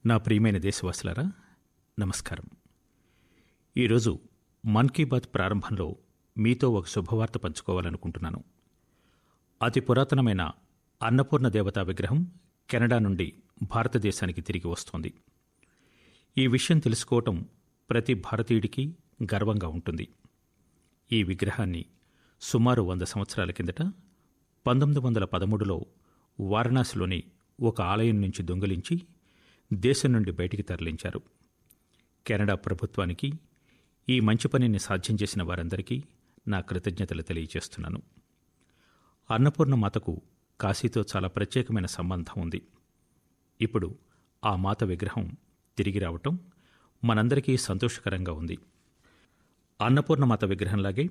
నా ప్రియమైన దేశవాసులారా, నమస్కారం. ఈరోజు మన్ కీ బాత్ ప్రారంభంలో మీతో ఒక శుభవార్త పంచుకోవాలనుకుంటున్నాను. అతి పురాతనమైన అన్నపూర్ణ దేవతా విగ్రహం కెనడా నుండి భారతదేశానికి తిరిగి వస్తోంది. ఈ విషయం తెలుసుకోవటం ప్రతి భారతీయుడికి గర్వంగా ఉంటుంది. ఈ విగ్రహాన్ని సుమారు 100 సంవత్సరాల కిందట 1913లో వారణాసిలోని ఒక ఆలయం నుంచి దొంగిలించి దేశం నుండి బయటికి తరలించారు. కెనడా ప్రభుత్వానికి, ఈ మంచి పనిని సాధ్యం చేసిన వారందరికీ నా కృతజ్ఞతలు తెలియజేస్తున్నాను. అన్నపూర్ణ మాతకు కాశీతో చాలా ప్రత్యేకమైన సంబంధం ఉంది. ఇప్పుడు ఆ మాత విగ్రహం తిరిగి రావటం మనందరికీ సంతోషకరంగా ఉంది. అన్నపూర్ణ మాత విగ్రహంలాగే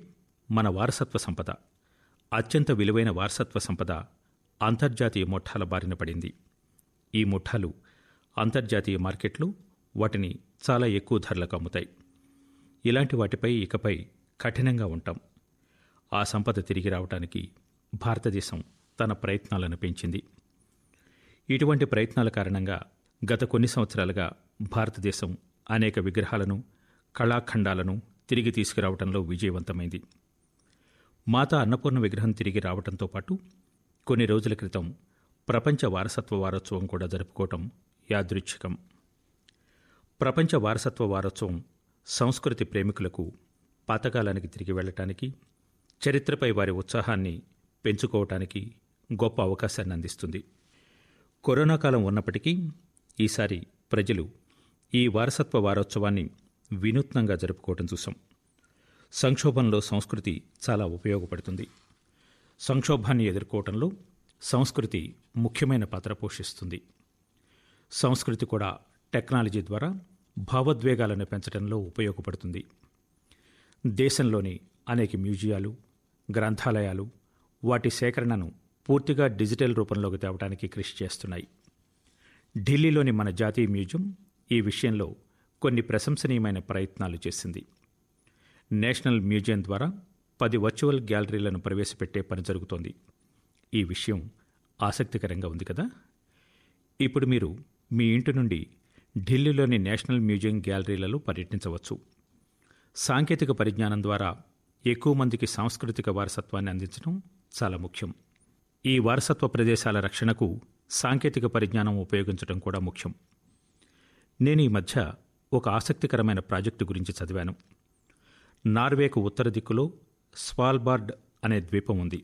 మన వారసత్వ సంపద, అత్యంత విలువైన వారసత్వ సంపద అంతర్జాతీయ ముఠాల బారిన పడింది. ఈ ముఠాలు అంతర్జాతీయ మార్కెట్లో వాటిని చాలా ఎక్కువ ధరలకు అమ్ముతాయి. ఇలాంటి వాటిపై ఇకపై కఠినంగా ఉంటాం. ఆ సంపద తిరిగి రావడానికి భారతదేశం తన ప్రయత్నాలను పెంచింది. ఇటువంటి ప్రయత్నాల కారణంగా గత కొన్ని సంవత్సరాలుగా భారతదేశం అనేక విగ్రహాలను, కళాఖండాలను తిరిగి తీసుకురావడంలో విజయవంతమైంది. మాతా అన్నపూర్ణ విగ్రహం తిరిగి రావడంతో పాటు కొన్ని రోజుల క్రితం ప్రపంచ వారసత్వ వారోత్సవం కూడా జరుపుకోవటం యాదృచ్ఛికం. ప్రపంచ వారసత్వ వారోత్సవం సంస్కృతి ప్రేమికులకు పాతకాలానికి తిరిగి వెళ్ళటానికి, చరిత్రపై వారి ఉత్సాహాన్ని పెంచుకోవటానికి గొప్ప అవకాశాన్ని అందిస్తుంది. కరోనా కాలం ఉన్నప్పటికీ ఈసారి ప్రజలు ఈ వారసత్వ వారోత్సవాన్ని వినూత్నంగా జరుపుకోవటం చూసాం. సంక్షోభంలో సంస్కృతి చాలా ఉపయోగపడుతుంది. సంక్షోభాన్ని ఎదుర్కోవటంలో సంస్కృతి ముఖ్యమైన పాత్ర పోషిస్తుంది. సంస్కృతి కూడా టెక్నాలజీ ద్వారా భావోద్వేగాలను పెంచడంలో ఉపయోగపడుతుంది. దేశంలోని అనేక మ్యూజియాలు, గ్రంథాలయాలు వాటి సేకరణను పూర్తిగా డిజిటల్ రూపంలోకి తేవడానికి కృషి చేస్తున్నాయి. ఢిల్లీలోని మన జాతీయ మ్యూజియం ఈ విషయంలో కొన్ని ప్రశంసనీయమైన ప్రయత్నాలు చేసింది. నేషనల్ మ్యూజియం ద్వారా 10 వర్చువల్ గ్యాలరీలను ప్రవేశపెట్టే పని జరుగుతోంది. ఈ విషయం ఆసక్తికరంగా ఉంది కదా. ఇప్పుడు మీరు మీ ఇంటి నుండి ఢిల్లీలోని నేషనల్ మ్యూజియం గ్యాలరీలలో పర్యటించవచ్చు. సాంకేతిక పరిజ్ఞానం ద్వారా ఎక్కువ మందికి సాంస్కృతిక వారసత్వాన్ని అందించడం చాలా ముఖ్యం. ఈ వారసత్వ ప్రదేశాల రక్షణకు సాంకేతిక పరిజ్ఞానం ఉపయోగించడం కూడా ముఖ్యం. నేను ఈ మధ్య ఒక ఆసక్తికరమైన ప్రాజెక్టు గురించి చదివాను. నార్వేకు ఉత్తర దిక్కులో స్వాల్బార్డ్ అనే ద్వీపం ఉంది.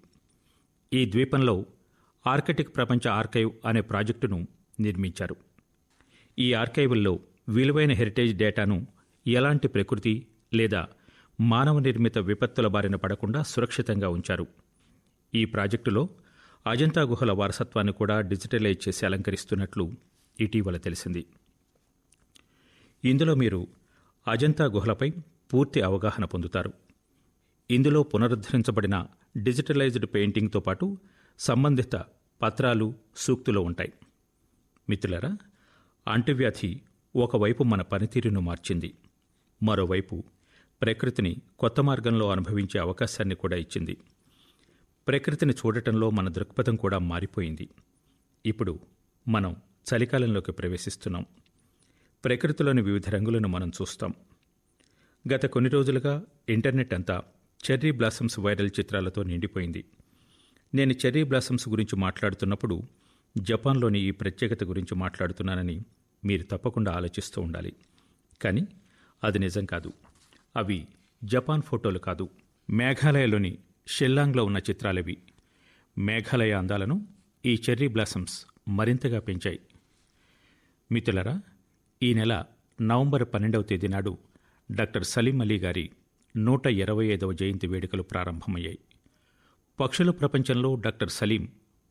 ఈ ద్వీపంలో ఆర్కిటిక్ ప్రపంచ ఆర్కైవ్ అనే ప్రాజెక్టును నిర్మించారు. ఈ ఆర్కైవుల్లో విలువైన హెరిటేజ్ డేటాను ఎలాంటి ప్రకృతి లేదా మానవ నిర్మిత విపత్తుల బారిన పడకుండా సురక్షితంగా ఉంచారు. ఈ ప్రాజెక్టులో అజంతా గుహల వారసత్వాన్ని కూడా డిజిటలైజ్ చేసి అలంకరిస్తున్నట్లు ఇటీవల తెలిసింది. ఇందులో మీరు అజంతా గుహలపై పూర్తి అవగాహన పొందుతారు. ఇందులో పునరుద్ధరించబడిన డిజిటలైజ్డ్ పెయింటింగ్తో పాటు సంబంధిత పత్రాలు, సూక్తులు ఉంటాయి. మిత్రులారా, అంటువ్యాధి ఒకవైపు మన పనితీరును మార్చింది, మరోవైపు ప్రకృతిని కొత్త మార్గంలో అనుభవించే అవకాశాన్ని కూడా ఇచ్చింది. ప్రకృతిని చూడటంలో మన దృక్పథం కూడా మారిపోయింది. ఇప్పుడు మనం చలికాలంలోకి ప్రవేశిస్తున్నాం. ప్రకృతిలోని వివిధ రంగులను మనం చూస్తాం. గత కొన్ని రోజులుగా ఇంటర్నెట్ అంతా చెర్రీ బ్లాసమ్స్ వైరల్ చిత్రాలతో నిండిపోయింది. నేను చెర్రీ బ్లాసమ్స్ గురించి మాట్లాడుతున్నప్పుడు జపాన్లోని ఈ ప్రత్యేకత గురించి మాట్లాడుతున్నానని మీరు తప్పకుండా ఆలోచిస్తూ ఉండాలి. కానీ అది నిజం కాదు. అవి జపాన్ ఫోటోలు కాదు, మేఘాలయలోని షిల్లాంగ్లో ఉన్న చిత్రాలవి. మేఘాలయ అందాలను ఈ చెర్రీ బ్లాసమ్స్ మరింతగా పెంచాయి. మిత్రులారా, ఈ నెల నవంబర్ 12వ తేదీ నాడు డాక్టర్ సలీం అలీ గారి 125వ జయంతి వేడుకలు ప్రారంభమయ్యాయి. పక్షుల ప్రపంచంలో డాక్టర్ సలీం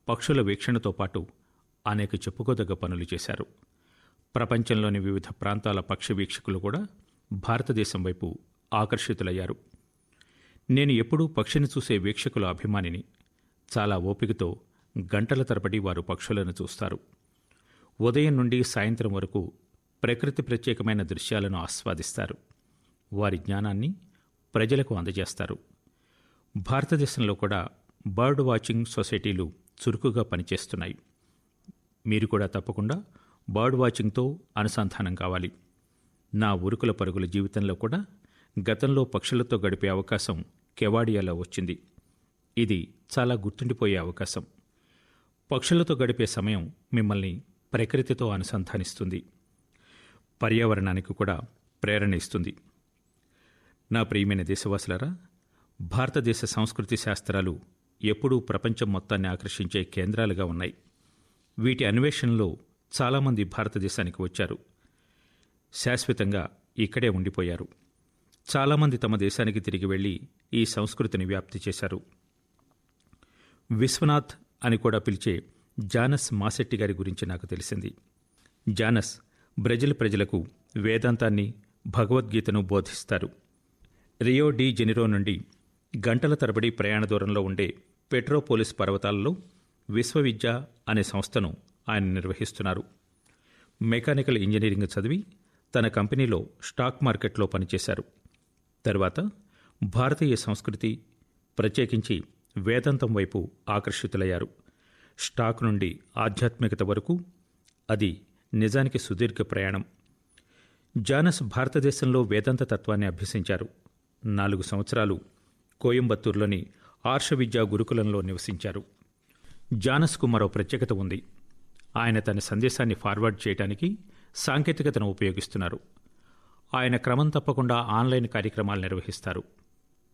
పక్షుల వీక్షణతో పాటు అనేక చెప్పుకోదగ్గ పనులు చేశారు. ప్రపంచంలోని వివిధ ప్రాంతాల పక్షి వీక్షకులు కూడా భారతదేశం వైపు ఆకర్షితులయ్యారు. నేను ఎప్పుడూ పక్షిని చూసే వీక్షకుల అభిమానిని. చాలా ఓపికతో గంటల తరబడి వారు పక్షులను చూస్తారు. ఉదయం నుండి సాయంత్రం వరకు ప్రకృతి ప్రత్యేకమైన దృశ్యాలను ఆస్వాదిస్తారు. వారి జ్ఞానాన్ని ప్రజలకు అందజేస్తారు. భారతదేశంలో కూడా బర్డ్ వాచింగ్ సొసైటీలు చురుకుగా పనిచేస్తున్నాయి. మీరు కూడా తప్పకుండా బర్డ్ వాచింగ్తో అనుసంధానం కావాలి. నా ఉరుకుల పరుగుల జీవితంలో కూడా గతంలో పక్షులతో గడిపే అవకాశం కెవాడియాలో వచ్చింది. ఇది చాలా గుర్తుండిపోయే అవకాశం. పక్షులతో గడిపే సమయం మిమ్మల్ని ప్రకృతితో అనుసంధానిస్తుంది, పర్యావరణానికి కూడా ప్రేరణ ఇస్తుంది. నా ప్రియమైన దేశవాసులారా, భారతదేశ సంస్కృతి శాస్త్రాలు ఎప్పుడూ ప్రపంచం మొత్తాన్ని ఆకర్షించే కేంద్రాలుగా ఉన్నాయి. వీటి అన్వేషణలో చాలామంది భారతదేశానికి వచ్చారు, శాశ్వతంగా ఇక్కడే ఉండిపోయారు. చాలామంది తమ దేశానికి తిరిగి వెళ్లి ఈ సంస్కృతిని వ్యాప్తి చేశారు. విశ్వనాథ్ అని కూడా పిలిచే జానస్ మాసెట్టి గారి గురించి నాకు తెలిసింది. జానస్ బ్రెజిల్ ప్రజలకు వేదాంతాన్ని, భగవద్గీతను బోధిస్తారు. రియో డి జెనిరో నుండి గంటల తరబడి ప్రయాణ దూరంలో ఉండే పెట్రోపోలిస్ పర్వతాలలో విశ్వవిద్య అనే సంస్థను ఆయన నిర్వహిస్తున్నారు. మెకానికల్ ఇంజనీరింగ్ చదివి తన కంపెనీలో స్టాక్ మార్కెట్లో పనిచేశారు. తర్వాత భారతీయ సంస్కృతి, ప్రత్యేకించి వేదాంతం వైపు ఆకర్షితులయ్యారు. స్టాక్ నుండి ఆధ్యాత్మికత వరకు అది నిజానికి సుదీర్ఘ ప్రయాణం. జానస్ భారతదేశంలో వేదాంత తత్వాన్ని అభ్యసించారు. 4 సంవత్సరాలు కోయంబత్తూరులోని ఆర్ష విద్యా గురుకులంలో నివసించారు. జానస్కు మరో ప్రత్యేకత ఉంది. ఆయన తన సందేశాన్ని ఫార్వర్డ్ చేయడానికి సాంకేతికతను ఉపయోగిస్తున్నారు. ఆయన క్రమం తప్పకుండా ఆన్లైన్ కార్యక్రమాలు నిర్వహిస్తారు.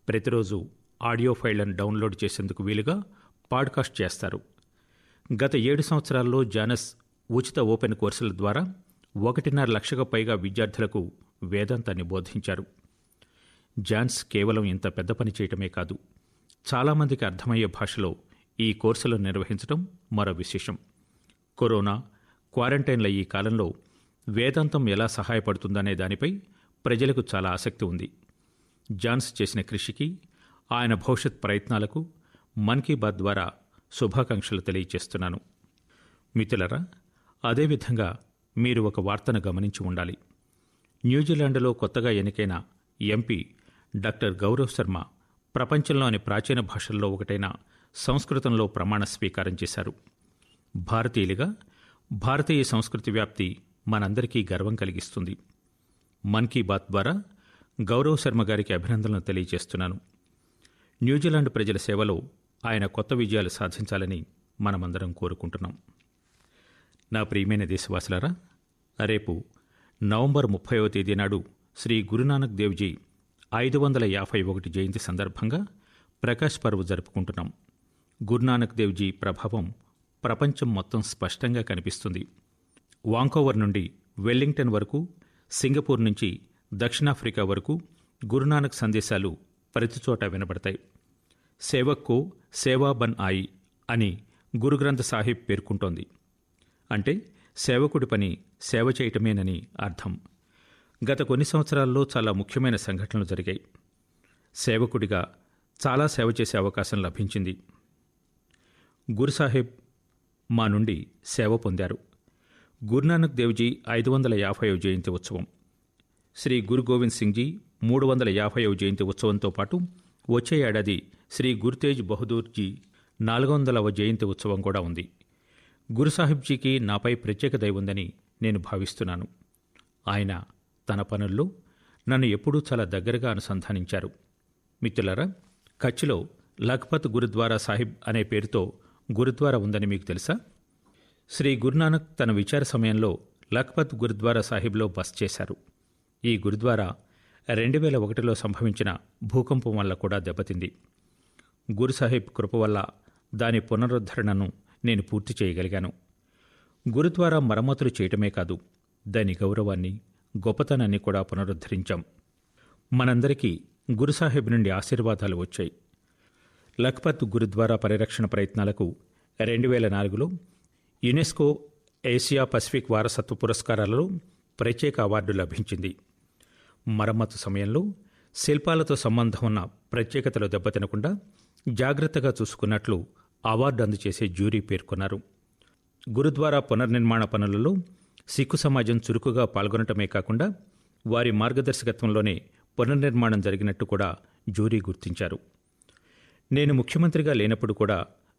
ప్రతిరోజు ఆడియో ఫైళ్లను డౌన్లోడ్ చేసేందుకు వీలుగా పాడ్కాస్ట్ చేస్తారు. గత 7 సంవత్సరాల్లో జానస్ ఉచిత ఓపెన్ కోర్సుల ద్వారా 1.5 లక్షకు పైగా విద్యార్థులకు వేదాంతాన్ని బోధించారు. జాన్స్ కేవలం ఇంత పెద్ద పని చేయటమే కాదు, చాలామందికి అర్థమయ్యే భాషలో ఈ కోర్సులను నిర్వహించడం మరో విశేషం. కరోనా, క్వారంటైన్ల ఈ కాలంలో వేదాంతం ఎలా సహాయపడుతుందనే దానిపై ప్రజలకు చాలా ఆసక్తి ఉంది. జాన్స్ చేసిన కృషికి, ఆయన భవిష్యత్ ప్రయత్నాలకు మన్ కీ బాత్ ద్వారా శుభాకాంక్షలు తెలియజేస్తున్నాను. మిత్రులారా, అదేవిధంగా మీరు ఒక వార్తను గమనించి ఉండాలి. న్యూజిలాండ్లో కొత్తగా ఎన్నికైన ఎంపీ డాక్టర్ గౌరవ్ శర్మ ప్రపంచంలోని ప్రాచీన భాషల్లో ఒకటైన సంస్కృతంలో ప్రమాణ స్వీకారం చేశారు. భారతీయులుగా భారతీయ సంస్కృతి వ్యాప్తి మనందరికీ గర్వం కలిగిస్తుంది. మన్ కీ బాత్ ద్వారా గౌరవ్ శర్మ గారికి అభినందనలు తెలియజేస్తున్నాను. న్యూజిలాండ్ ప్రజల సేవలో ఆయన కొత్త విజయాలు సాధించాలని మనమందరం కోరుకుంటున్నాం. నా ప్రియమైన దేశవాసులారా, రేపు నవంబర్ 30వ తేదీ నాడు శ్రీ గురునానక్ దేవ్జీ 551 జయంతి సందర్భంగా ప్రకాశ్ పర్వ్ జరుపుకుంటున్నాం. గురునానక్ దేవ్జీ ప్రభావం ప్రపంచం మొత్తం స్పష్టంగా కనిపిస్తుంది. వాంకోవర్ నుండి వెల్లింగ్టన్ వరకు, సింగపూర్ నుంచి దక్షిణాఫ్రికా వరకు గురునానక్ సందేశాలు ప్రతిచోట వినబడతాయి. సేవక్కో సేవా బన్ ఆయి అని గురుగ్రంథ్ సాహిబ్ పేర్కొంటోంది. అంటే సేవకుడి పని సేవ చేయటమేనని అర్థం. గత కొన్ని సంవత్సరాల్లో చాలా ముఖ్యమైన సంఘటనలు జరిగాయి. సేవకుడిగా చాలా సేవ చేసే అవకాశం లభించింది. గురుసాహెబ్ మా నుండి సేవ పొందారు. గురునానక్ దేవ్జీ 550వ జయంతి ఉత్సవం, శ్రీ గురు గోవింద్ సింగ్ జీ 350వ జయంతి ఉత్సవంతో పాటు వచ్చే ఏడాది శ్రీ గురుతేజ్ బహదూర్ జీ 400వ జయంతి ఉత్సవం కూడా ఉంది. గురుసాహిబ్జీకి నాపై ప్రత్యేక దయ ఉందని నేను భావిస్తున్నాను. ఆయన తన పనుల్లో నన్ను ఎప్పుడూ చాలా దగ్గరగా అనుసంధానించారు. మిత్రులారా, కచ్లో లఖ్పత్ గురుద్వారా సాహిబ్ అనే పేరుతో గురుద్వారా ఉందని మీకు తెలుసా? శ్రీ గురునానక్ తన విచార సమయంలో లఖ్పత్ గురుద్వారా సాహిబ్లో బస చేశారు. ఈ గురుద్వారా 2001లో సంభవించిన భూకంపం వల్ల కూడా దెబ్బతింది. గురుసాహిబ్ కృప వల్ల దాని పునరుద్ధరణను నేను పూర్తి చేయగలిగాను. గురుద్వారా మరమ్మతులు చేయటమే కాదు, దాని గౌరవాన్ని, గొప్పతనాన్ని కూడా పునరుద్ధరించాం. మనందరికీ గురుసాహిబ్ నుండి ఆశీర్వాదాలు వచ్చాయి. లఖ్పత్ గురుద్వారా పరిరక్షణ ప్రయత్నాలకు 2004లో యునెస్కో ఏసియా పసిఫిక్ వారసత్వ పురస్కారాలలో ప్రత్యేక అవార్డు లభించింది. మరమ్మతు సమయంలో శిల్పాలతో సంబంధం ఉన్న ప్రత్యేకతలు దెబ్బతినకుండా జాగ్రత్తగా చూసుకున్నట్లు అవార్డు అందజేసే జ్యూరీ పేర్కొన్నారు. గురుద్వారా పునర్నిర్మాణ పనులలో సిక్కు సమాజం చురుకుగా పాల్గొనటమే కాకుండా వారి మార్గదర్శకత్వంలోనే పునర్నిర్మాణం జరిగినట్టు కూడా జ్యూరీ గుర్తించారు. నేను ముఖ్యమంత్రిగా లేనప్పుడు కూడా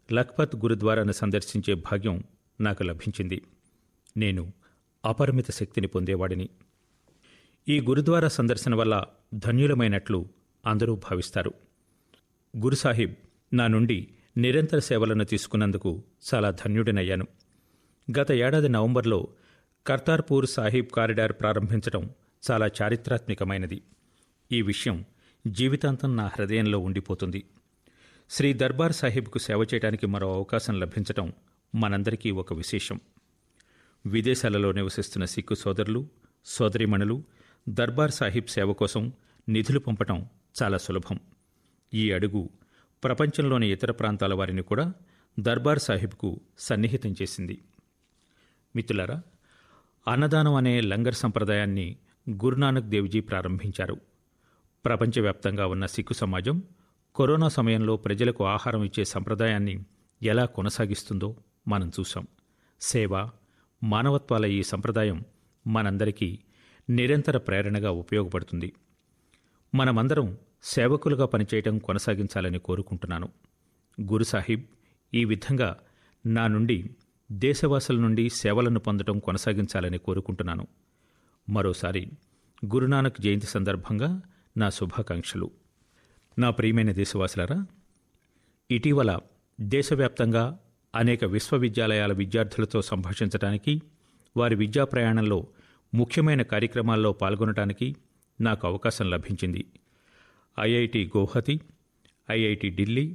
లఖ్పత్ గురుద్వారాను సందర్శించే భాగ్యం నాకు లభించింది. నేను అపరిమిత శక్తిని పొందేవాడిని. ఈ గురుద్వారా సందర్శన వల్ల ధన్యులమైనట్లు అందరూ భావిస్తారు. గురుసాహిబ్ నా నుండి నిరంతర సేవలను తీసుకున్నందుకు చాలా ధన్యుడినయ్యాను. గత ఏడాది నవంబర్లో కర్తార్పూర్ సాహిబ్ కారిడార్ ప్రారంభించడం చాలా చారిత్రాత్మకమైనది. ఈ విషయం జీవితాంతం నా హృదయంలో ఉండిపోతుంది. శ్రీ దర్బార్ సాహిబ్కు సేవ చేయడానికి మరో అవకాశం లభించడం మనందరికీ ఒక విశేషం. విదేశాలలో నివసిస్తున్న సిక్కు సోదరులు, సోదరీమణులు దర్బార్ సాహిబ్ సేవ కోసం నిధులు పంపటం చాలా సులభం. ఈ అడుగు ప్రపంచంలోని ఇతర ప్రాంతాల వారిని కూడా దర్బార్ సాహిబ్కు సన్నిహితం చేసింది. మిత్రులారా, అన్నదానం అనే లంగర్ సంప్రదాయాన్ని గురునానక్ దేవ్జీ ప్రారంభించారు. ప్రపంచవ్యాప్తంగా ఉన్న సిక్కు సమాజం కరోనా సమయంలో ప్రజలకు ఆహారం ఇచ్చే సంప్రదాయాన్ని ఎలా కొనసాగిస్తుందో మనం చూశాం. సేవ, మానవత్వాల ఈ సంప్రదాయం మనందరికీ నిరంతర ప్రేరణగా ఉపయోగపడుతుంది. మనమందరం సేవకులుగా పనిచేయటం కొనసాగించాలని కోరుకుంటున్నాను. గురుసాహిబ్ ఈ విధంగా నా నుండి, దేశవాసుల నుండి సేవలను పొందడం కొనసాగించాలని కోరుకుంటున్నాను. మరోసారి గురునానక్ జయంతి సందర్భంగా నా శుభాకాంక్షలు. నా ప్రియమైన దేశవాసులారా, ఇటీవల దేశవ్యాప్తంగా అనేక విశ్వవిద్యాలయాల విద్యార్థులతో సంభాషించడానికి, వారి విద్యా ప్రయాణంలో ముఖ్యమైన కార్యక్రమాల్లో పాల్గొనడానికి నాకు అవకాశం లభించింది. ఐఐటి గౌహతి, ఐఐటి ఢిల్లీ,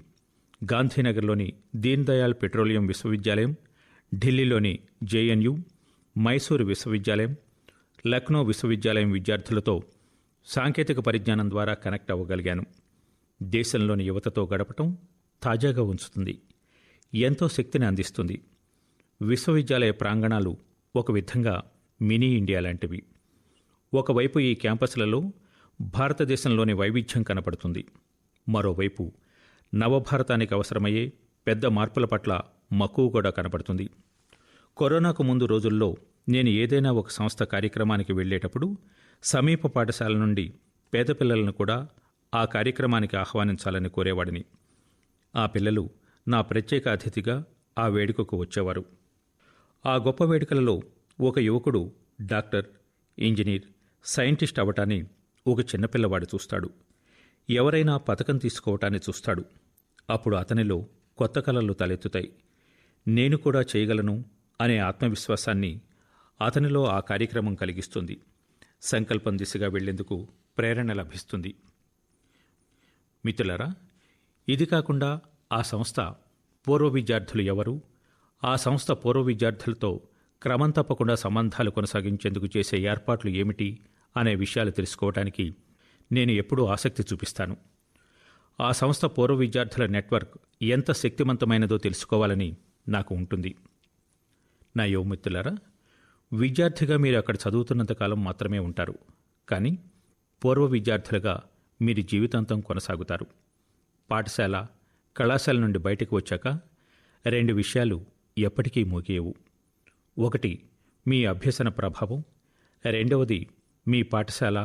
గాంధీనగర్లోని దీన్ దయాళ్ పెట్రోలియం విశ్వవిద్యాలయం, ఢిల్లీలోని జేఎన్యు, మైసూరు విశ్వవిద్యాలయం, లక్నో విశ్వవిద్యాలయం విద్యార్థులతో సాంకేతిక పరిజ్ఞానం ద్వారా కనెక్ట్ అవ్వగలిగాను. దేశంలోని యువతతో గడపటం తాజాగా ఉంచుతుంది, ఎంతో శక్తిని అందిస్తుంది. విశ్వవిద్యాలయ ప్రాంగణాలు ఒక విధంగా మినీ ఇండియా లాంటివి. ఒకవైపు ఈ క్యాంపస్లలో భారతదేశంలోని వైవిధ్యం కనపడుతుంది, మరోవైపు నవభారతానికి అవసరమయ్యే పెద్ద మార్పుల పట్ల మక్కువ కూడా కనపడుతుంది. కరోనాకు ముందు రోజుల్లో నేను ఏదైనా ఒక సంస్థ కార్యక్రమానికి వెళ్ళేటప్పుడు సమీప పాఠశాల నుండి పేద పిల్లలను కూడా ఆ కార్యక్రమానికి ఆహ్వానించాలని కోరేవాడిని. ఆ పిల్లలు నా ప్రత్యేక అతిథిగా ఆ వేడుకకు వచ్చేవారు. ఆ గొప్ప వేడుకలలో ఒక యువకుడు డాక్టర్, ఇంజనీర్, సైంటిస్ట్ అవటాన్ని ఒక చిన్నపిల్లవాడు చూస్తాడు. ఎవరైనా పతకం తీసుకోవటాన్ని చూస్తాడు. అప్పుడు అతనిలో కొత్త కలలు తలెత్తుతాయి. నేను కూడా చేయగలను అనే ఆత్మవిశ్వాసాన్ని అతనిలో ఆ కార్యక్రమం కలిగిస్తుంది. సంకల్పం దిశగా వెళ్లేందుకు ప్రేరణ లభిస్తుంది. మిత్రులారా, ఇది కాకుండా ఆ సంస్థ పూర్వ విద్యార్థులు ఎవరు, ఆ సంస్థ పూర్వ విద్యార్థులతో క్రమం తప్పకుండా సంబంధాలు కొనసాగించేందుకు చేసే ఏర్పాట్లు ఏమిటి అనే విషయాలు తెలుసుకోవడానికి నేను ఎప్పుడూ ఆసక్తి చూపిస్తాను. ఆ సంస్థ పూర్వ విద్యార్థుల నెట్వర్క్ ఎంత శక్తివంతమైనదో తెలుసుకోవాలని నాకు ఉంటుంది. నా యువ మిత్రులారా, విద్యార్థిగా మీరు అక్కడ చదువుతున్నంతకాలం మాత్రమే ఉంటారు, కానీ పూర్వ విద్యార్థులుగా మీరు జీవితాంతం కొనసాగుతారు. పాఠశాల, కళాశాల నుండి బయటకు వచ్చాక రెండు విషయాలు ఎప్పటికీ ముగియవు. ఒకటి మీ అభ్యసన ప్రభావం, రెండవది మీ పాఠశాల,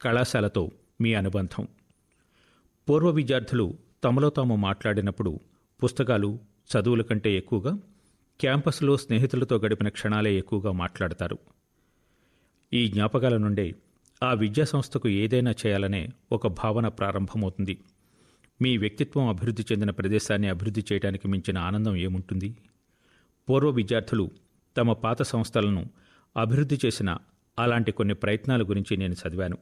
కళాశాలతో మీ అనుబంధం. పూర్వ విద్యార్థులు తమలో తాము మాట్లాడినప్పుడు పుస్తకాలు, చదువుల కంటే ఎక్కువగా క్యాంపస్లో స్నేహితులతో గడిపిన క్షణాలే ఎక్కువగా మాట్లాడతారు. ఈ జ్ఞాపకాల నుండే ఆ విద్యాసంస్థకు ఏదైనా చేయాలనే ఒక భావన ప్రారంభమవుతుంది. మీ వ్యక్తిత్వం అభివృద్ధి చెందిన ప్రదేశాన్ని అభివృద్ధి చేయడానికి మించిన ఆనందం ఏముంటుంది? పూర్వ విద్యార్థులు తమ పాత సంస్థలను అభివృద్ధి చేసిన అలాంటి కొన్ని ప్రయత్నాల గురించి నేను చదివాను.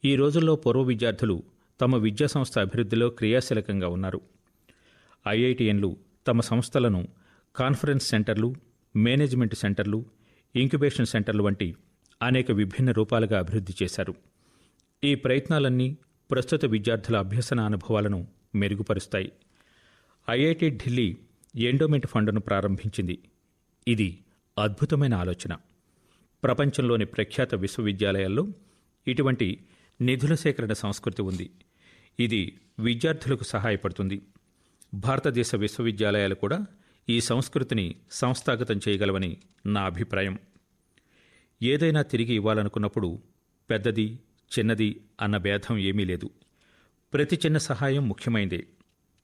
ఈ రోజుల్లో పూర్వ విద్యార్థులు తమ విద్యాసంస్థ అభివృద్ధిలో క్రియాశీలకంగా ఉన్నారు. ఐఐటిఎన్లు తమ సంస్థలను కాన్ఫరెన్స్ సెంటర్లు, మేనేజ్మెంట్ సెంటర్లు, ఇంక్యుబేషన్ సెంటర్లు వంటి అనేక విభిన్న రూపాలుగా అభివృద్ధి చేశారు. ఈ ప్రయత్నాలన్నీ ప్రస్తుత విద్యార్థుల అభ్యసన అనుభవాలను మెరుగుపరుస్తాయి. ఐఐటి ఢిల్లీ ఎండోమెంట్ ఫండ్ను ప్రారంభించింది. ఇది అద్భుతమైన ఆలోచన. ప్రపంచంలోని ప్రఖ్యాత విశ్వవిద్యాలయాల్లో ఇటువంటి నిధుల సేకరణ సంస్కృతి ఉంది. ఇది విద్యార్థులకు సహాయపడుతుంది. భారతదేశ విశ్వవిద్యాలయాలు కూడా ఈ సంస్కృతిని సంస్థాగతం చేయగలవని నా అభిప్రాయం. ఏదైనా తిరిగి ఇవ్వాలనుకున్నప్పుడు పెద్దది, చిన్నది అన్న భేదం ఏమీ లేదు. ప్రతి చిన్న సహాయం ముఖ్యమైందే,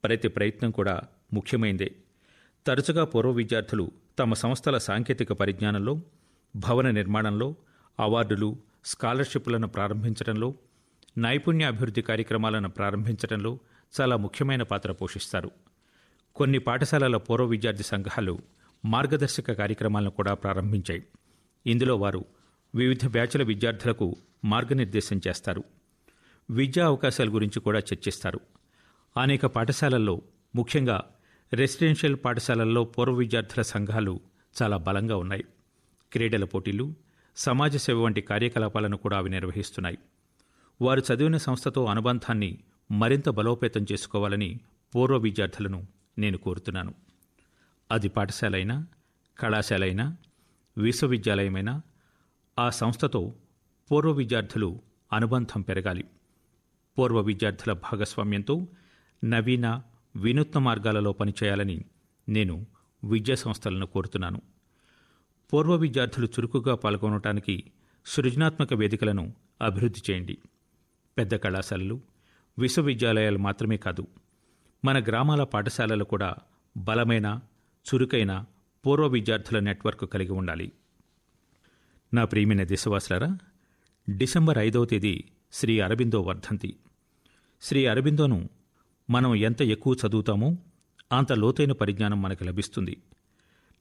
ప్రతి ప్రయత్నం కూడా ముఖ్యమైందే. తరచుగా పూర్వ విద్యార్థులు తమ సంస్థల సాంకేతిక పరిజ్ఞానంలో, భవన నిర్మాణంలో, అవార్డులు, స్కాలర్షిప్లను ప్రారంభించడంలో, నైపుణ్య అభివృద్ధి కార్యక్రమాలను ప్రారంభించడంలో చాలా ముఖ్యమైన పాత్ర పోషిస్తారు. కొన్ని పాఠశాలల పూర్వ విద్యార్థి సంఘాలు మార్గదర్శక కార్యక్రమాలను కూడా ప్రారంభించాయి. ఇందులో వారు వివిధ బ్యాచ్ల విద్యార్థులకు మార్గనిర్దేశం చేస్తారు. విద్యా అవకాశాల గురించి కూడా చర్చిస్తారు. అనేక పాఠశాలల్లో, ముఖ్యంగా రెసిడెన్షియల్ పాఠశాలల్లో పూర్వ విద్యార్థుల సంఘాలు చాలా బలంగా ఉన్నాయి. క్రీడల పోటీలు, సమాజ సేవ వంటి కార్యకలాపాలను కూడా అవి నిర్వహిస్తున్నాయి. వారు చదివిన సంస్థతో అనుబంధాన్ని మరింత బలోపేతం చేసుకోవాలని పూర్వ విద్యార్థులను నేను కోరుతున్నాను. అది పాఠశాల అయినా, కళాశాల అయినా, విశ్వవిద్యాలయమైనా, ఆ సంస్థతో పూర్వ విద్యార్థులు అనుబంధం పెరగాలి. పూర్వ విద్యార్థుల భాగస్వామ్యంతో నవీన, వినూత్న మార్గాలలో పనిచేయాలని నేను విద్యా సంస్థలను కోరుతున్నాను. పూర్వ విద్యార్థులు చురుకుగా పాల్గొనడానికి సృజనాత్మక వేదికలను అభివృద్ధి చేయండి. పెద్ద కళాశాలలు, విశ్వవిద్యాలయాలు మాత్రమే కాదు, మన గ్రామాల పాఠశాలలు కూడా బలమైన, చురుకైన పూర్వ విద్యార్థుల నెట్వర్క్ కలిగి ఉండాలి. నా ప్రియమైన దేశవాసులారా, డిసెంబర్ 5వ తేదీ శ్రీ అరబిందో వర్ధంతి. శ్రీ అరబిందోను మనం ఎంత ఎక్కువ చదువుతామో అంత లోతైన పరిజ్ఞానం మనకు లభిస్తుంది.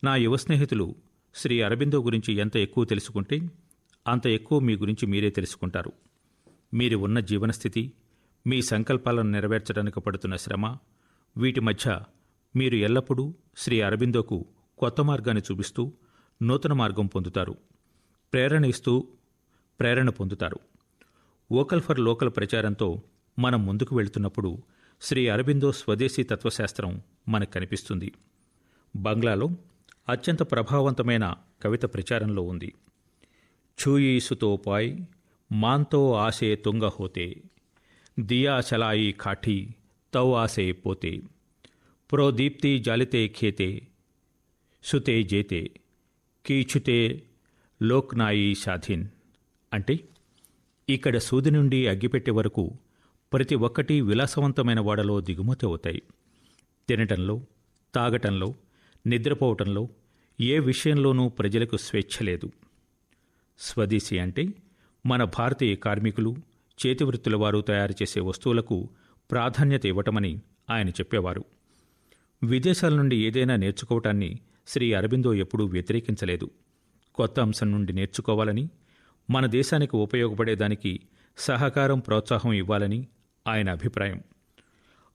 నా యువ స్నేహితులు శ్రీ అరబిందో గురించి ఎంత ఎక్కువ తెలుసుకుంటే అంత ఎక్కువ మీ గురించి మీరే తెలుసుకుంటారు. మీరు ఉన్న జీవనస్థితి, మీ సంకల్పాలను నెరవేర్చడానికి పడుతున్న శ్రమ, వీటి మధ్య మీరు ఎల్లప్పుడూ శ్రీ అరబిందోకు కొత్త మార్గాన్ని చూపిస్తూ నూతన మార్గం పొందుతారు. ప్రేరణ ఇస్తూ ప్రేరణ పొందుతారు. వోకల్ ఫర్ లోకల్ ప్రచారంతో మనం ముందుకు వెళ్తున్నప్పుడు శ్రీ అరబిందో స్వదేశీ తత్వశాస్త్రం మనకు కనిపిస్తుంది. బంగ్లాలో అత్యంత ప్రభావవంతమైన కవిత ప్రచారంలో ఉంది. ఛూయీ సుతో పాయ్ మాన్తో ఆసే తుంగ హోతే, దియా చలాయి కాఠీ తౌ ఆసే పోతే, ప్రోదీప్తి జాలితే ఖేతే సుతే జేతే కీచుతే లోక్నాయి షాధీన్. అంటే ఇక్కడ సూది నుండి అగ్గిపెట్టె వరకు ప్రతి ఒక్కటి విలాసవంతమైన వాడలో దిగుమతి అవుతాయి. తినటంలో, తాగటంలో, నిద్రపోవటంలో ఏ విషయంలోనూ ప్రజలకు స్వేచ్ఛ లేదు. స్వదేశీ అంటే మన భారతీయ కార్మికులు, చేతివృత్తుల వారు తయారు చేసే వస్తువులకు ప్రాధాన్యత ఇవ్వటమని ఆయన చెప్పేవారు. విదేశాల నుండి ఏదైనా నేర్చుకోవటాన్ని శ్రీ అరబిందో ఎప్పుడూ వ్యతిరేకించలేదు. కొత్త అంశం నుండి నేర్చుకోవాలని, మన దేశానికి ఉపయోగపడేదానికి సహకారం, ప్రోత్సాహం ఇవ్వాలని ఆయన అభిప్రాయం.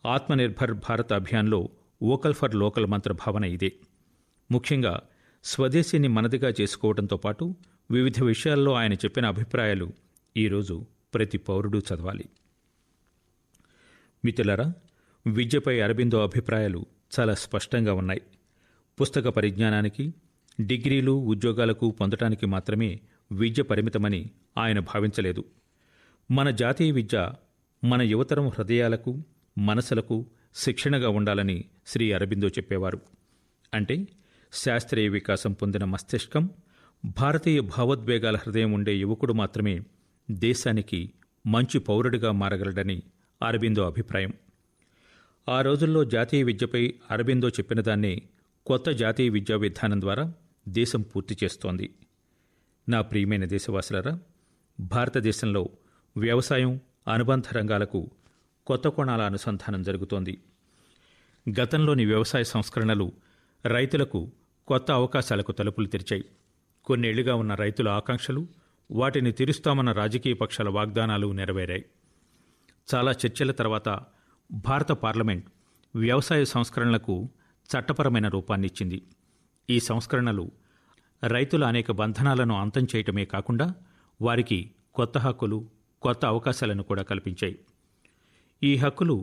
ఆత్మనిర్భర్ భారత్ అభియాన్లో వోకల్ ఫర్ లోకల్ మంత్ర భావన ఇదే. ముఖ్యంగా స్వదేశీని మనదిగా చేసుకోవడంతో పాటు వివిధ విషయాల్లో ఆయన చెప్పిన అభిప్రాయాలు ఈరోజు ప్రతి పౌరుడు చదవాలి. మిత్రులారా, విద్యపై అరబిందో అభిప్రాయాలు చాలా స్పష్టంగా ఉన్నాయి. పుస్తక పరిజ్ఞానానికి, డిగ్రీలు, ఉద్యోగాలకు పొందటానికి మాత్రమే విద్య పరిమితమని ఆయన భావించలేదు. మన జాతీయ విద్య మన యువతరం హృదయాలకు, మనసులకు శిక్షణగా ఉండాలని శ్రీ అరబిందో చెప్పేవారు. అంటే శాస్త్రీయ వికాసం పొందిన మస్తిష్కం, భారతీయ భావోద్వేగాల హృదయం ఉండే యువకుడు మాత్రమే దేశానికి మంచి పౌరుడిగా మారగలడని అరబిందో అభిప్రాయం. ఆ రోజుల్లో జాతీయ విద్యపై అరబిందో చెప్పిన దాన్నే కొత్త జాతీయ విద్యా విధానం ద్వారా దేశం పూర్తి చేస్తోంది. నా ప్రియమైన దేశవాసులారా, భారతదేశంలో వ్యవసాయం, అనుబంధ రంగాలకు కొత్త కోణాల అనుసంధానం జరుగుతోంది. గతంలోని వ్యవసాయ సంస్కరణలు రైతులకు కొత్త అవకాశాలకు తలుపులు తెరిచాయి. కొన్నేళ్లుగా ఉన్న రైతుల ఆకాంక్షలు, వాటిని తీరుస్తామన్న రాజకీయ పక్షాల వాగ్దానాలు నెరవేరాయి. చాలా చర్చల తర్వాత భారత పార్లమెంట్ వ్యవసాయ సంస్కరణలకు చట్టపరమైన రూపాన్నిచ్చింది. ఈ సంస్కరణలు రైతుల అనేక బంధనాలను అంతం చేయటమే కాకుండా వారికి కొత్త హక్కులు, కొత్త అవకాశాలను కూడా కల్పించాయి. ఈ హక్కులు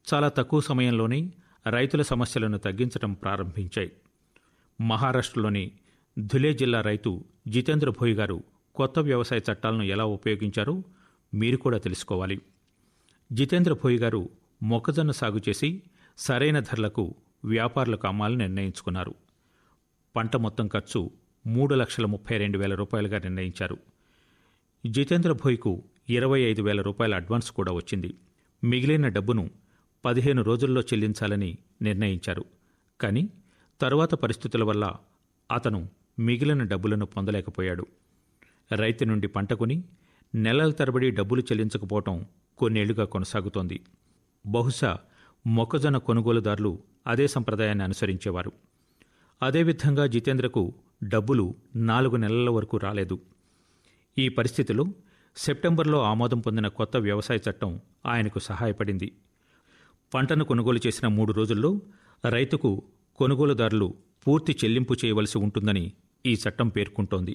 చాలా తక్కువ సమయంలోనే రైతుల సమస్యలను తగ్గించడం ప్రారంభించాయి. మహారాష్ట్రలోని ధులే జిల్లా రైతు జితేంద్ర భోయ్ గారు కొత్త వ్యవసాయ చట్టాలను ఎలా ఉపయోగించారో మీరు కూడా తెలుసుకోవాలి. జితేంద్ర భోయ్ గారు మొక్కజొన్న సాగు చేసి సరైన ధరలకు వ్యాపారులకు అమ్మాలని నిర్ణయించుకున్నారు. పంట మొత్తం ఖర్చు 3,32,000 రూపాయలుగా నిర్ణయించారు. జితేంద్ర భోయ్కు 25,000 రూపాయల అడ్వాన్స్ కూడా వచ్చింది. మిగిలిన డబ్బును 15 రోజుల్లో చెల్లించాలని నిర్ణయించారు. కానీ తరువాత పరిస్థితుల వల్ల అతను మిగిలిన డబ్బులను పొందలేకపోయాడు. రైతు నుండి పంట కొని నెలల తరబడి డబ్బులు చెల్లించకపోవటం కొన్నేళ్లుగా కొనసాగుతోంది. బహుశా మొక్కజొన్న కొనుగోలుదారులు అదే సంప్రదాయాన్ని అనుసరించేవారు. అదేవిధంగా జితేంద్రకు డబ్బులు 4 నెలల వరకు రాలేదు. ఈ పరిస్థితిలో సెప్టెంబర్లో ఆమోదం పొందిన కొత్త వ్యవసాయ చట్టం ఆయనకు సహాయపడింది. పంటను కొనుగోలు చేసిన 3 రోజుల్లో రైతుకు కొనుగోలుదారులు పూర్తి చెల్లింపు చేయవలసి ఉంటుందని ఈ చట్టం పేర్కొంటోంది.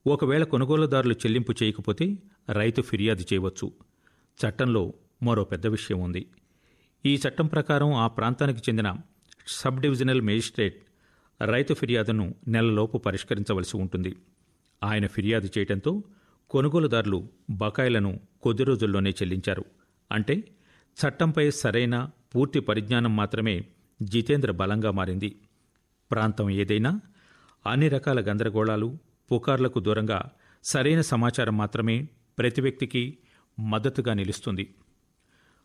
ఒకవేళ కొనుగోలుదారులు చెల్లింపు చేయకపోతే రైతు ఫిర్యాదు చేయవచ్చు. చట్టంలో మరో పెద్ద విషయం ఉంది. ఈ చట్టం ప్రకారం ఆ ప్రాంతానికి చెందిన సబ్ డివిజనల్ మేజిస్ట్రేట్ రైతు ఫిర్యాదును నెలలోపు పరిష్కరించవలసి ఉంటుంది. ఆయన ఫిర్యాదు చేయడంతో కొనుగోలుదారులు బకాయిలను కొద్ది రోజుల్లోనే చెల్లించారు. అంటే చట్టంపై సరైన పూర్తి పరిజ్ఞానం మాత్రమే జితేంద్ర బలంగా మారింది. ప్రాంతం ఏదైనా అన్ని రకాల గందరగోళాలు, పుకార్లకు దూరంగా సరైన సమాచారం మాత్రమే ప్రతి వ్యక్తికి మద్దతుగా నిలుస్తుంది.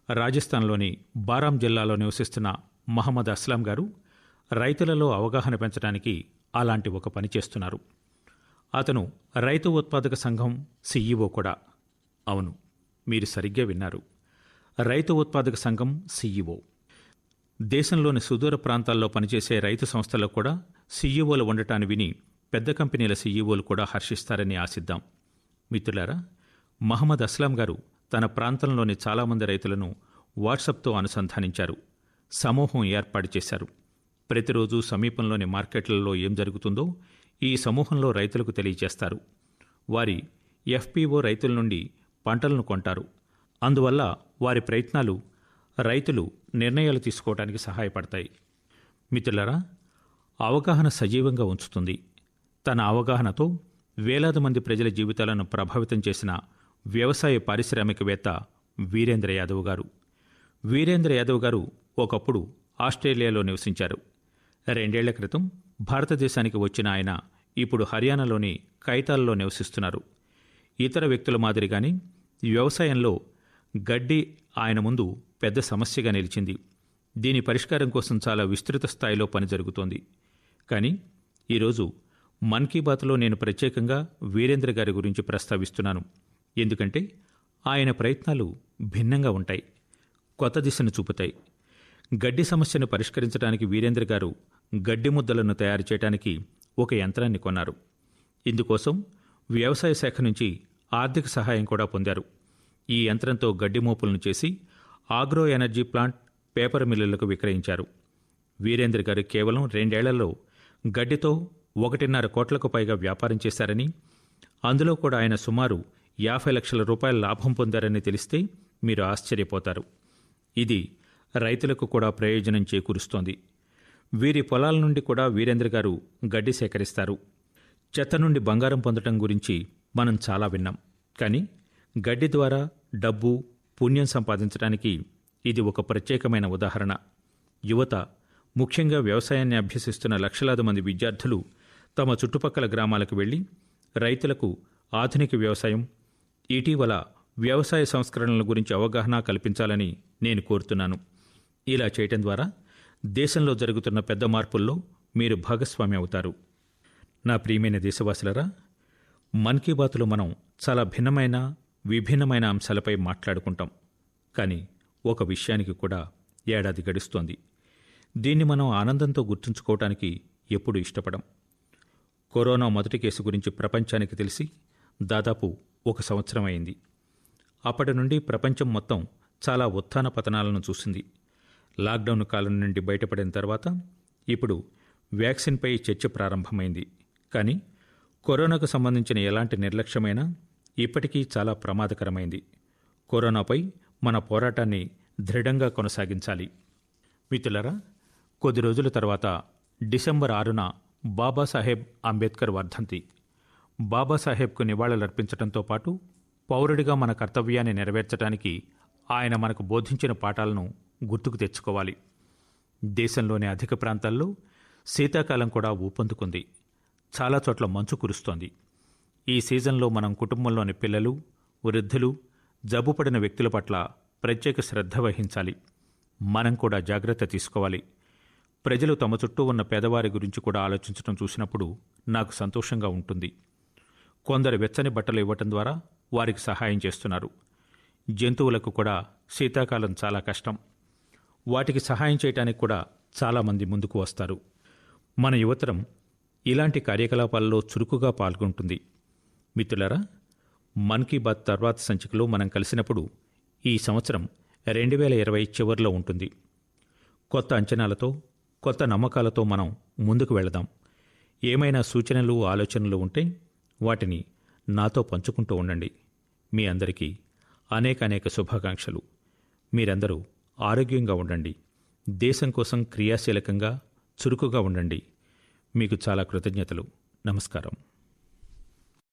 రాజస్థాన్లోని బారాం జిల్లాలో నివసిస్తున్న మహమ్మద్ అస్లాం గారు రైతులలో అవగాహన పెంచడానికి అలాంటి ఒక పని చేస్తున్నారు. అతను రైతు ఉత్పాదక సంఘం సీఈఓ కూడా. అవును, మీరు సరిగ్గా విన్నారు. రైతు ఉత్పాదక సంఘం సీఈఓ. దేశంలోని సుదూర ప్రాంతాల్లో పనిచేసే రైతు సంస్థలకు కూడా సీఈఓలు ఉండటాన్ని విని పెద్ద కంపెనీల సీఈఓలు కూడా హర్షిస్తారని ఆశిద్దాం. మిత్రులారా, మహమ్మద్ అస్లాం గారు తన ప్రాంతంలోని చాలామంది రైతులను వాట్సాప్తో అనుసంధానించారు. సమూహం ఏర్పాటు చేశారు. ప్రతిరోజు సమీపంలోని మార్కెట్లలో ఏం జరుగుతుందో ఈ సమూహంలో రైతులకు తెలియజేస్తారు. వారి ఎఫ్పిఓ రైతుల నుండి పంటలను కొంటారు. అందువల్ల వారి ప్రయత్నాలు రైతులు నిర్ణయాలు తీసుకోవడానికి సహాయపడతాయి. మిత్రులారా, అవగాహన సజీవంగా ఉంచుతుంది. తన అవగాహనతో వేలాది మంది ప్రజల జీవితాలను ప్రభావితం చేసిన వ్యవసాయ పారిశ్రామికవేత్త వీరేంద్ర యాదవ్ గారు. వీరేంద్ర యాదవ్ గారు ఒకప్పుడు ఆస్ట్రేలియాలో నివసించారు. 2 ఏళ్ల క్రితం భారతదేశానికి వచ్చిన ఆయన ఇప్పుడు హర్యానాలోని కైతాల్లో నివసిస్తున్నారు. ఇతర వ్యక్తుల మాదిరిగానే వ్యవసాయంలో గడ్డి ఆయన ముందు పెద్ద సమస్యగా నిలిచింది. దీని పరిష్కారం కోసం చాలా విస్తృత స్థాయిలో పని జరుగుతోంది. కానీ ఈరోజు మన్ కీ బాత్లో నేను ప్రత్యేకంగా వీరేంద్ర గారి గురించి ప్రస్తావిస్తున్నాను. ఎందుకంటే ఆయన ప్రయత్నాలు భిన్నంగా ఉంటాయి, కొత్త దిశను చూపుతాయి. గడ్డి సమస్యను పరిష్కరించడానికి వీరేంద్ర గారు గడ్డి ముద్దలను తయారు చేయడానికి ఒక యంత్రాన్ని కొన్నారు. ఇందుకోసం వ్యవసాయ శాఖ నుంచి ఆర్థిక సహాయం కూడా పొందారు. ఈ యంత్రంతో గడ్డి మోపులను చేసి ఆగ్రో ఎనర్జీ ప్లాంట్, పేపర్ మిల్లులకు విక్రయించారు. వీరేంద్ర గారు కేవలం 2 ఏళ్లలో గడ్డితో 1.5 కోట్లకు పైగా వ్యాపారం చేశారని, అందులో కూడా ఆయన సుమారు 50 లక్షల రూపాయల లాభం పొందారని తెలిస్తే మీరు ఆశ్చర్యపోతారు. ఇది రైతులకు కూడా ప్రయోజనం చేకూరుస్తోంది. వీరి పొలాల నుండి కూడా వీరేంద్ర గారు గడ్డి సేకరిస్తారు. చెత్త నుండి బంగారం పొందడం గురించి మనం చాలా విన్నాం. కానీ గడ్డి ద్వారా డబ్బు, పుణ్యం సంపాదించడానికి ఇది ఒక ప్రత్యేకమైన ఉదాహరణ. యువత, ముఖ్యంగా వ్యవసాయాన్ని అభ్యసిస్తున్న లక్షలాది మంది విద్యార్థులు తమ చుట్టుపక్కల గ్రామాలకు వెళ్లి రైతులకు ఆధునిక వ్యవసాయం, ఇటీవల వ్యవసాయ సంస్కరణల గురించి అవగాహన కల్పించాలని నేను కోరుతున్నాను. ఇలా చేయటం ద్వారా దేశంలో జరుగుతున్న పెద్ద మార్పుల్లో మీరు భాగస్వామి అవుతారు. నా ప్రియమైన దేశవాసులరా, మన్ కీ బాత్లో మనం చాలా భిన్నమైన, విభిన్నమైన అంశాలపై మాట్లాడుకుంటాం. కానీ ఒక విషయానికి కూడా ఏడాది గడుస్తోంది. దీన్ని మనం ఆనందంతో గుర్తుంచుకోవటానికి ఎప్పుడూ ఇష్టపడం. కరోనా మొదటి కేసు గురించి ప్రపంచానికి తెలిసి దాదాపు 1 సంవత్సరం అయింది. అప్పటి నుండి ప్రపంచం మొత్తం చాలా ఉత్థాన పతనాలను చూసింది. లాక్డౌన్ కాలం నుండి బయటపడిన తర్వాత ఇప్పుడు వ్యాక్సిన్పై చర్చ ప్రారంభమైంది. కానీ కరోనాకు సంబంధించిన ఎలాంటి నిర్లక్ష్యమైనా ఇప్పటికీ చాలా ప్రమాదకరమైంది. కరోనాపై మన పోరాటాన్ని దృఢంగా కొనసాగించాలి. మిత్రులారా, కొద్ది రోజుల తర్వాత డిసెంబర్ 6న బాబాసాహెబ్ అంబేద్కర్ వర్ధంతి. బాబాసాహెబ్కు నివాళులర్పించడంతో పాటు పౌరుడిగా మన కర్తవ్యాన్ని నెరవేర్చడానికి ఆయన మనకు బోధించిన పాఠాలను గుర్తుకు తెచ్చుకోవాలి. దేశంలోని అధిక ప్రాంతాల్లో శీతాకాలం కూడా ఊపందుకుంది. చాలా చోట్ల మంచు కురుస్తోంది. ఈ సీజన్లో మనం కుటుంబంలోని పిల్లలు, వృద్ధులు, జబ్బుపడిన వ్యక్తుల పట్ల ప్రత్యేక శ్రద్ధ వహించాలి. మనం కూడా జాగ్రత్త తీసుకోవాలి. ప్రజలు తమ చుట్టూ ఉన్న పేదవారి గురించి కూడా ఆలోచించడం చూసినప్పుడు నాకు సంతోషంగా ఉంటుంది. కొందరు వెచ్చని బట్టలు ఇవ్వటం ద్వారా వారికి సహాయం చేస్తున్నారు. జంతువులకు కూడా శీతాకాలం చాలా కష్టం. వాటికి సహాయం చేయడానికి కూడా చాలామంది ముందుకు వస్తారు. మన యువతరం ఇలాంటి కార్యకలాపాల్లో చురుకుగా పాల్గొంటుంది. మిత్రులారా, మన్ కీ బాత్ తర్వాత సంచికలో మనం కలిసినప్పుడు ఈ సంవత్సరం 2020 చివరిలో ఉంటుంది. కొత్త అంచనాలతో, కొత్త నమ్మకాలతో మనం ముందుకు వెళదాం. ఏమైనా సూచనలు, ఆలోచనలు ఉంటే వాటిని నాతో పంచుకుంటూ ఉండండి. మీ అందరికీ అనేక శుభాకాంక్షలు. మీరందరూ ఆరోగ్యంగా ఉండండి. దేశం కోసం క్రియాశీలకంగా, చురుకుగా ఉండండి. మీకు చాలా కృతజ్ఞతలు. నమస్కారం.